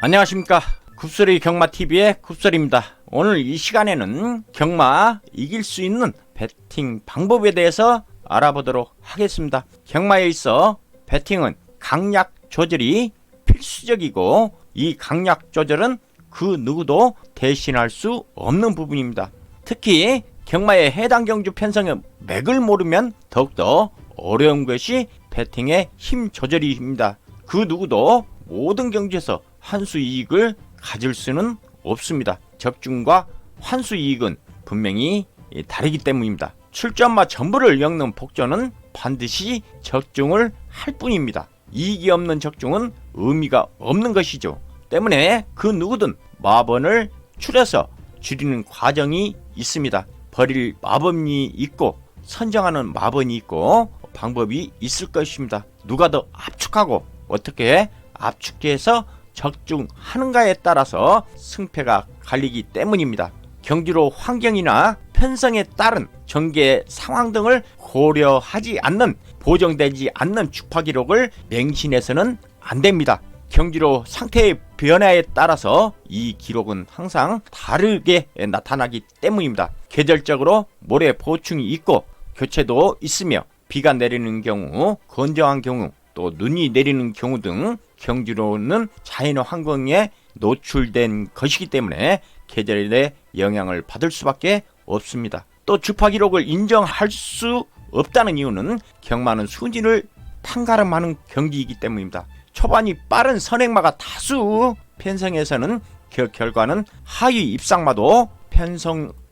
안녕하십니까. 굽소리 경마TV의 굽소리입니다. 오늘 이 시간에는 경마 이길 수 있는 배팅 방법에 대해서 알아보도록 하겠습니다. 경마에 있어 배팅은 강약 조절이 필수적이고 이 강약 조절은 그 누구도 대신할 수 없는 부분입니다. 특히 경마의 해당 경주 편성의 맥을 모르면 더욱더 어려운 것이 배팅의 힘 조절입니다. 그 누구도 모든 경주에서 환수 이익을 가질 수는 없습니다. 적중과 환수 이익은 분명히 다르기 때문입니다. 출전마 전부를 엮는 복전은 반드시 적중을 할 뿐입니다. 이익이 없는 적중은 의미가 없는 것이죠. 때문에 그 누구든 마번을 추려서 줄이는 과정이 있습니다. 버릴 마번이 있고 선정하는 마번이 있고 방법이 있을 것입니다. 누가 더 압축하고 어떻게 압축해서 적중하는가에 따라서 승패가 갈리기 때문입니다. 경주로 환경이나 편성에 따른 전개 상황 등을 고려하지 않는 보정되지 않는 주파 기록을 맹신해서는 안 됩니다. 경주로 상태의 변화에 따라서 이 기록은 항상 다르게 나타나기 때문입니다. 계절적으로 모래 보충이 있고 교체도 있으며 비가 내리는 경우, 건조한 경우, 또 눈이 내리는 경우 등 경주로는 자연 환경에 노출된 것이기 때문에 계절에 영향을 받을 수밖에 없습니다. 또 주파 기록을 인정할 수 없다는 이유는 경마는 순위를 판가름하는 경기이기 때문입니다. 초반이 빠른 선행마가 다수 편성에서는 그 결과는 하위 입상마도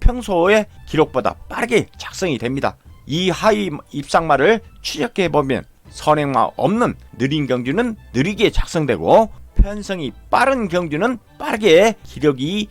평소의 기록보다 빠르게 작성이 됩니다. 이 하위 입상마를 추적해 보면 선행마 없는 느린 경주는 느리게 작성되고 편성이 빠른 경주는 빠르게 기록이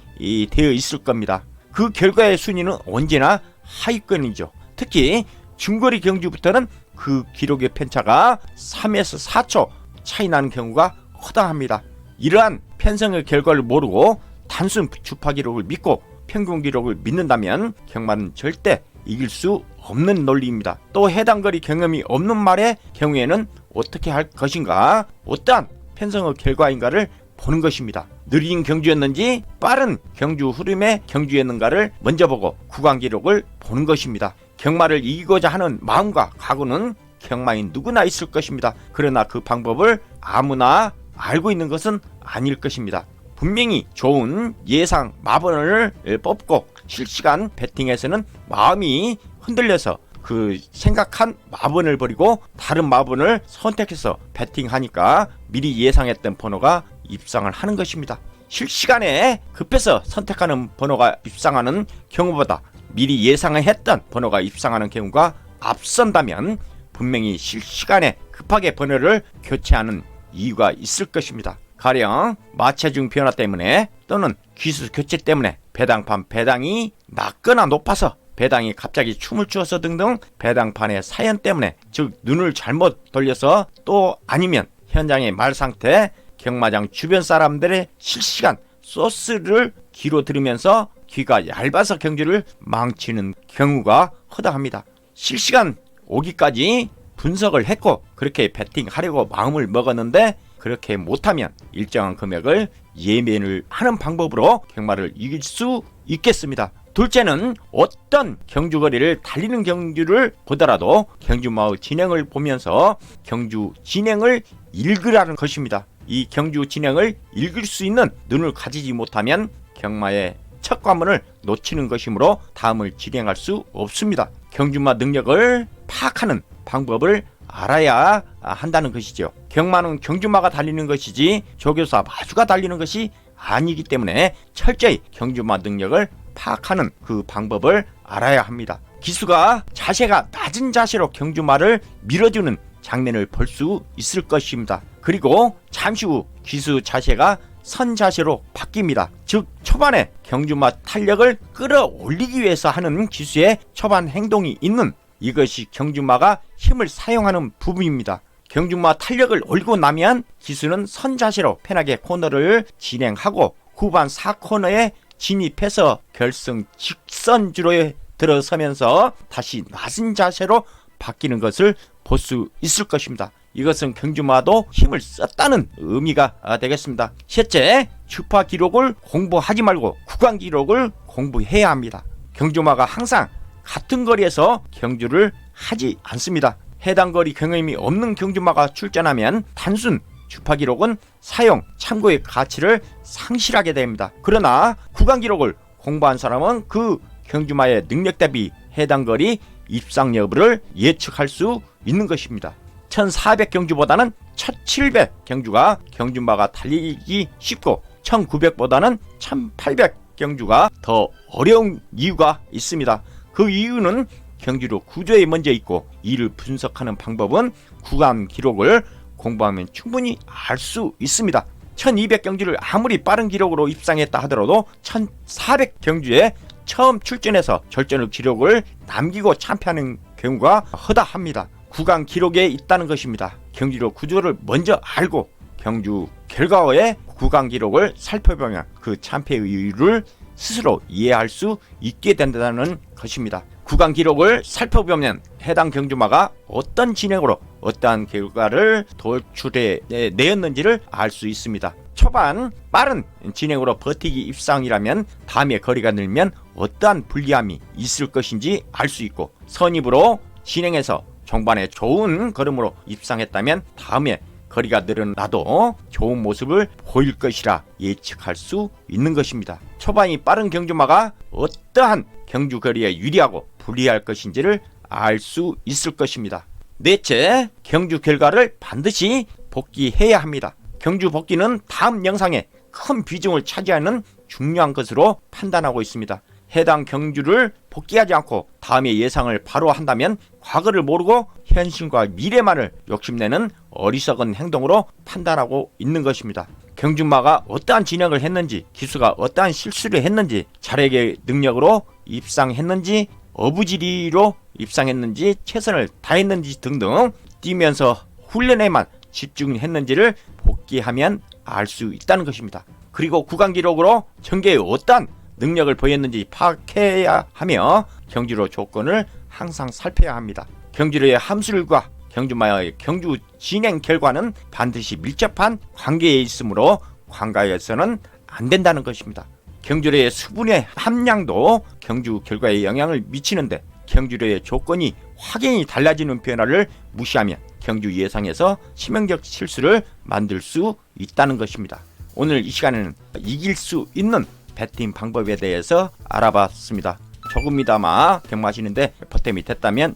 되어 있을 겁니다. 그 결과의 순위는 언제나 하위권이죠. 특히 중거리 경주부터는 그 기록의 편차가 3에서 4초 차이 나는 경우가 허다합니다. 이러한 편성의 결과를 모르고 단순 주파 기록을 믿고 평균 기록을 믿는다면 경마는 절대 이길 수 없는 논리입니다. 또 해당 거리 경험이 없는 말의 경우에는 어떻게 할 것인가, 어떠한 편성의 결과인가를 보는 것입니다. 느린 경주였는지 빠른 경주 흐름의 경주였는가를 먼저 보고 구간 기록을 보는 것입니다. 경마를 이기고자 하는 마음과 각오는 경마인 누구나 있을 것입니다. 그러나 그 방법을 아무나 알고 있는 것은 아닐 것입니다. 분명히 좋은 예상 마번을 뽑고 실시간 배팅에서는 마음이 흔들려서 그 생각한 마번을 버리고 다른 마번을 선택해서 배팅하니까 미리 예상했던 번호가 입상을 하는 것입니다. 실시간에 급해서 선택하는 번호가 입상하는 경우보다 미리 예상했던 번호가 입상하는 경우가 앞선다면 분명히 실시간에 급하게 번호를 교체하는 이유가 있을 것입니다. 가령 마체중 변화 때문에 또는 기수 교체 때문에 배당판 배당이 낮거나 높아서 배당이 갑자기 춤을 추어서 등등 배당판의 사연 때문에, 즉 눈을 잘못 돌려서, 또 아니면 현장의 말 상태, 경마장 주변 사람들의 실시간 소스를 귀로 들으면서 귀가 얇아서 경주를 망치는 경우가 허다합니다. 실시간 오기까지 분석을 했고 그렇게 배팅하려고 마음을 먹었는데 그렇게 못하면 일정한 금액을 예매를 하는 방법으로 경마를 이길 수 있겠습니다. 둘째는 어떤 경주거리를 달리는 경주를 보더라도 경주마의 진행을 보면서 경주 진행을 읽으라는 것입니다. 이 경주 진행을 읽을 수 있는 눈을 가지지 못하면 경마의 첫 관문을 놓치는 것이므로 다음을 진행할 수 없습니다. 경주마 능력을 파악하는 방법을 알아야 한다는 것이죠. 경마는 경주마가 달리는 것이지 조교사 마주가 달리는 것이 아니기 때문에 철저히 경주마 능력을 파악하는 그 방법을 알아야 합니다. 기수가 자세가 낮은 자세로 경주마를 밀어주는 장면을 볼 수 있을 것입니다. 그리고 잠시 후 기수 자세가 선 자세로 바뀝니다. 즉 초반에 경주마 탄력을 끌어올리기 위해서 하는 기수의 초반 행동이 있는, 이것이 경주마가 힘을 사용하는 부분입니다. 경주마 탄력을 올리고 나면 기수는 선 자세로 편하게 코너를 진행하고 후반 4코너에 진입해서 결승 직선주로에 들어서면서 다시 낮은 자세로 바뀌는 것을 볼 수 있을 것입니다. 이것은 경주마도 힘을 썼다는 의미가 되겠습니다. 셋째, 주파 기록을 공부하지 말고 구간 기록을 공부해야 합니다. 경주마가 항상 같은 거리에서 경주를 하지 않습니다. 해당 거리 경험이 없는 경주마가 출전하면 단순 주파 기록은 사용, 참고의 가치를 상실하게 됩니다. 그러나 구간 기록을 공부한 사람은 그 경주마의 능력 대비 해당 거리 입상 여부를 예측할 수 있는 것입니다. 1400 경주보다는 1700 경주가 경주마가 달리기 쉽고 1900보다는 1800 경주가 더 어려운 이유가 있습니다. 그 이유는 경주로 구조에 먼저 있고 이를 분석하는 방법은 구간 기록을 공부하면 충분히 알 수 있습니다. 1200 경주를 아무리 빠른 기록으로 입상했다 하더라도 1400 경주에 처음 출전해서 절전의 기록을 남기고 참패하는 경우가 허다합니다. 구간 기록에 있다는 것입니다. 경주로 구조를 먼저 알고 경주 결과의 구간 기록을 살펴보면 그 참패의 이유를 스스로 이해할 수 있게 된다는 것입니다. 구간 기록을 살펴보면 해당 경주마가 어떤 진행으로 어떠한 결과를 도출해 내었는지를 알 수 있습니다. 초반 빠른 진행으로 버티기 입상이라면 다음에 거리가 늘면 어떠한 불리함이 있을 것인지 알 수 있고, 선입으로 진행해서 종반에 좋은 걸음으로 입상했다면 다음에 거리가 늘어나도 좋은 모습을 보일 것이라 예측할 수 있는 것입니다. 초반이 빠른 경주마가 어떠한 경주 거리에 유리하고 불리할 것인지를 알 수 있을 것입니다. 넷째, 경주 결과를 반드시 복기해야 합니다. 경주 복기는 다음 영상에 큰 비중을 차지하는 중요한 것으로 판단하고 있습니다. 해당 경주를 복기하지 않고 다음의 예상을 바로 한다면 과거를 모르고 현실과 미래만을 욕심내는 어리석은 행동으로 판단하고 있는 것입니다. 경주마가 어떠한 진행을 했는지, 기수가 어떠한 실수를 했는지, 자력의 능력으로 입상했는지, 어부지리로 입상했는지, 최선을 다했는지 등등 뛰면서 훈련에만 집중했는지를 복기하면 알 수 있다는 것입니다. 그리고 구간 기록으로 전개에 어떠한 능력을 보였는지 파악해야 하며 경주로 조건을 항상 살펴야 합니다. 경주로의 함술과 경주마의 경주 진행 결과는 반드시 밀접한 관계에 있으므로 관가해서는 안 된다는 것입니다. 경주로의 수분의 함량도 경주 결과에 영향을 미치는데 경주로의 조건이 확연히 달라지는 변화를 무시하면 경주 예상에서 치명적 실수를 만들 수 있다는 것입니다. 오늘 이 시간에는 이길 수 있는 배팅 방법에 대해서 알아봤습니다. 조금이나마 경마하시는데 보탬이 됐다면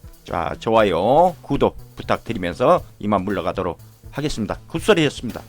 좋아요, 구독 부탁드리면서 이만 물러가도록 하겠습니다. 굿소리였습니다.